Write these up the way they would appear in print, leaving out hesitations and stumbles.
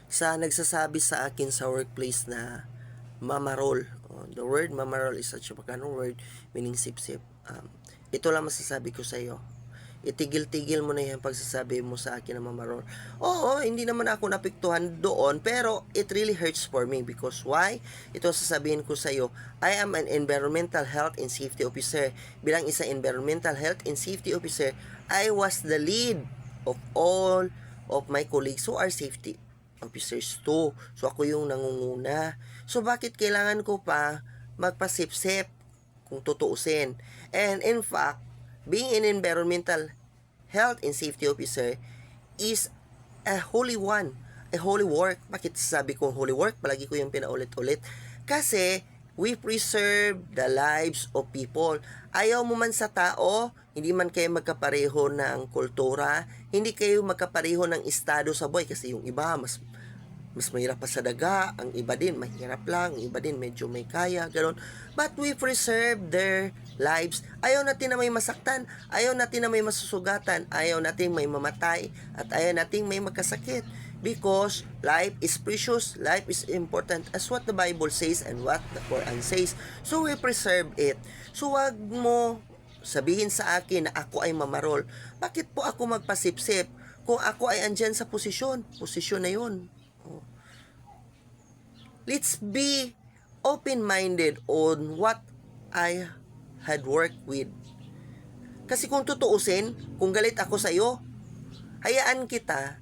sa nagsasabi sa akin sa workplace na mamarol. The word mamarol is such a Bacano word meaning sip-sip. Ito lang masasabi ko sa iyo. Itigil-tigil mo na yung pagsasabi mo sa akin na mamarol. Oo, hindi naman ako napiktuhan doon, pero it really hurts for me because why? Ito sasabihin ko sa iyo, I am an environmental health and safety officer. Bilang isang environmental health and safety officer, I was the lead of all of my colleagues who are safety officers too. So ako yung nangunguna. So bakit kailangan ko pa magpasip-sip kung tutuusin? And in fact, being an environmental health and safety officer is a holy one, a holy work. Bakit sabi kong holy work? Palagi ko yung pinaulit-ulit. Kasi we preserve the lives of people. Ayaw mo man sa tao, hindi man kayo magkapareho ng kultura, hindi kayo magkapareho ng estado sa buhay kasi yung iba mas mahirap pa sa daga, ang iba din mahirap lang, ang iba din medyo may kaya, gano'n. But we preserve their lives. Ayaw natin na may masaktan, ayaw natin na may masusugatan, ayaw natin may mamatay, at ayaw natin may magkasakit. Because life is precious, life is important, as what the Bible says and what the Quran says. So we preserve it. So wag mo sabihin sa akin na ako ay mamarol. Bakit po ako magpasipsip? Kung ako ay andyan sa posisyon na yun. Let's be open-minded on what I had worked with. Kasi kung tutuusin, kung galit ako sa iyo, hayaan kita.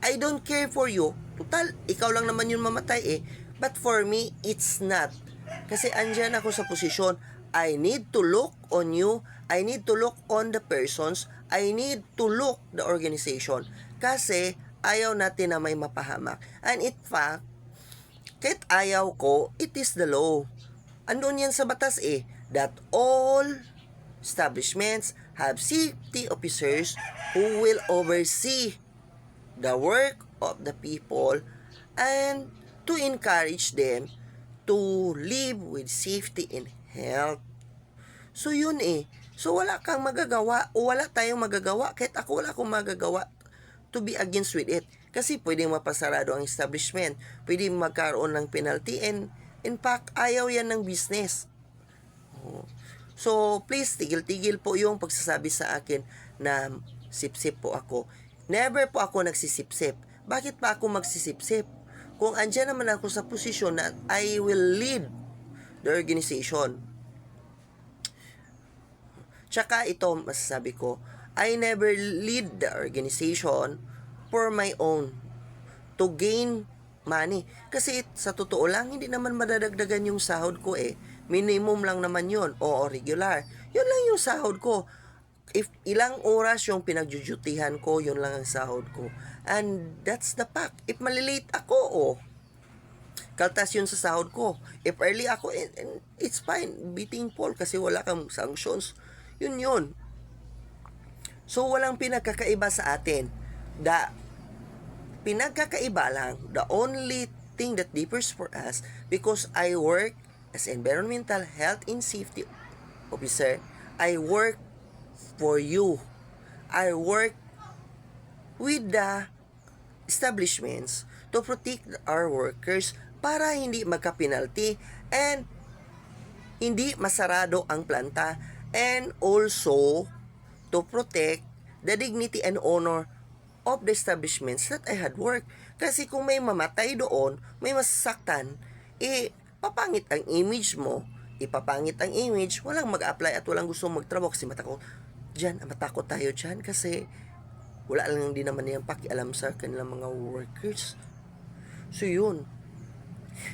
I don't care for you. Total, ikaw lang naman yung mamatay eh. But for me, it's not. Kasi andyan ako sa posisyon. I need to look on you. I need to look on the persons. I need to look the organization. Kasi ayaw natin na may mapahamak. And in fact, kahit ayaw ko, it is the law. Andun yan sa batas eh, that all establishments have safety officers who will oversee the work of the people and to encourage them to live with safety and health. So yun eh. So wala kang magagawa o wala tayong magagawa kahit ako wala akong magagawa to be against with it. Kasi pwedeng mapasarado ang establishment, pwedeng magkaroon ng penalty, and in fact, ayaw yan ng business. So, please, tigil-tigil po yung pagsasabi sa akin na sip-sip po ako. Never po ako nagsisip-sip. Bakit pa ako magsisip-sip? Kung andyan naman ako sa posisyon na I will lead the organization. Tsaka ito, masasabi ko, I never lead the organization for my own to gain money. Kasi sa totoo lang, hindi naman madadagdagan yung sahod ko eh. Minimum lang naman yun. O regular. Yun lang yung sahod ko. If ilang oras yung pinagjujutihan ko, yun lang ang sahod ko. And that's the fact. If malilate ako, kaltas yun sa sahod ko. If early ako, it's fine. Beating Paul kasi wala kang sanctions. Yun. So, walang pinagkakaiba sa atin. Pinagkakaiba lang, the only thing that differs for us, because I work as environmental health and safety officer, I work for you. I work with the establishments to protect our workers para hindi magka-penalty and hindi masarado ang planta, and also to protect the dignity and honor of the establishments that I had worked. Kasi kung may mamatay doon, may masasaktan, papangit ang image mo. Ipapangit ang image, walang mag-apply at walang gusto magtrabaho kasi matakot tayo dyan kasi wala lang din naman yung pakialam sa kanilang mga workers. So yun.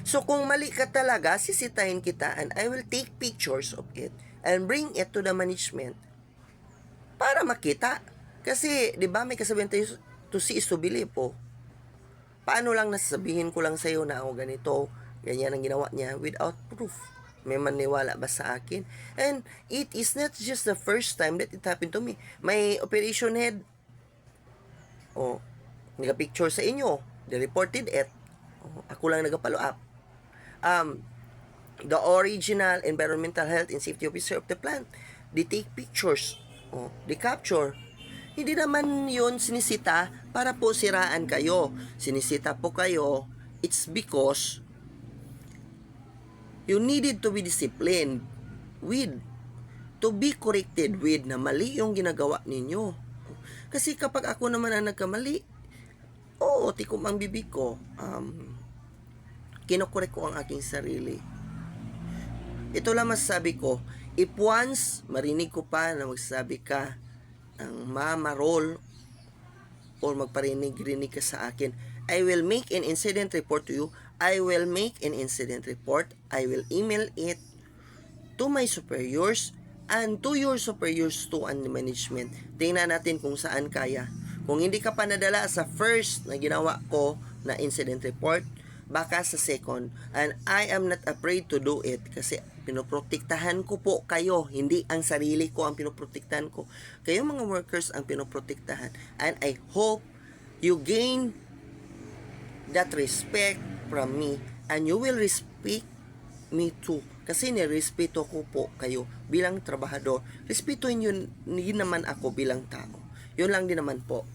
So kung mali ka talaga, sisitahin kita and I will take pictures of it and bring it to the management para makita. Kasi, di ba, may kasabihan tayo, to see is to believe po. Paano lang nasasabihin ko lang sa'yo na ako ganito, ganyan ang ginawa niya without proof? May maniwala ba sa akin? And it is not just the first time that it happened to me. May operation head, nagka-picture sa inyo, they reported it. Ako lang nagpa-follow up. The original environmental health and safety officer of the plant, they take pictures. They capture. Hindi naman yun sinisita para po siraan kayo. Sinisita po kayo, it's because you needed to be disciplined with, to be corrected with na mali yung ginagawa ninyo. Kasi kapag ako naman ang nagkamali, oo, tikom ang bibig ko. Kinokorek ko ang aking sarili. Ito lang masasabi ko, if once marinig ko pa na magsasabi ka ng mama roll or magparinig-rinig ka sa akin, I will make an incident report to you. I will make an incident report. I will email it to my superiors and to your superiors to and management. Tingnan natin kung saan kaya. Kung hindi ka pa nadala sa first na ginawa ko na incident report, baka sa second. And I am not afraid to do it kasi pinoprotektahan ko po kayo. Hindi ang sarili ko ang pinoprotektahan ko. Kayo mga workers ang pinoprotektahan. And I hope you gain that respect from me and you will respect me too. Kasi nirespeto ko po kayo bilang trabahador. Respetuhin yun naman ako bilang tao. Yun lang din naman po.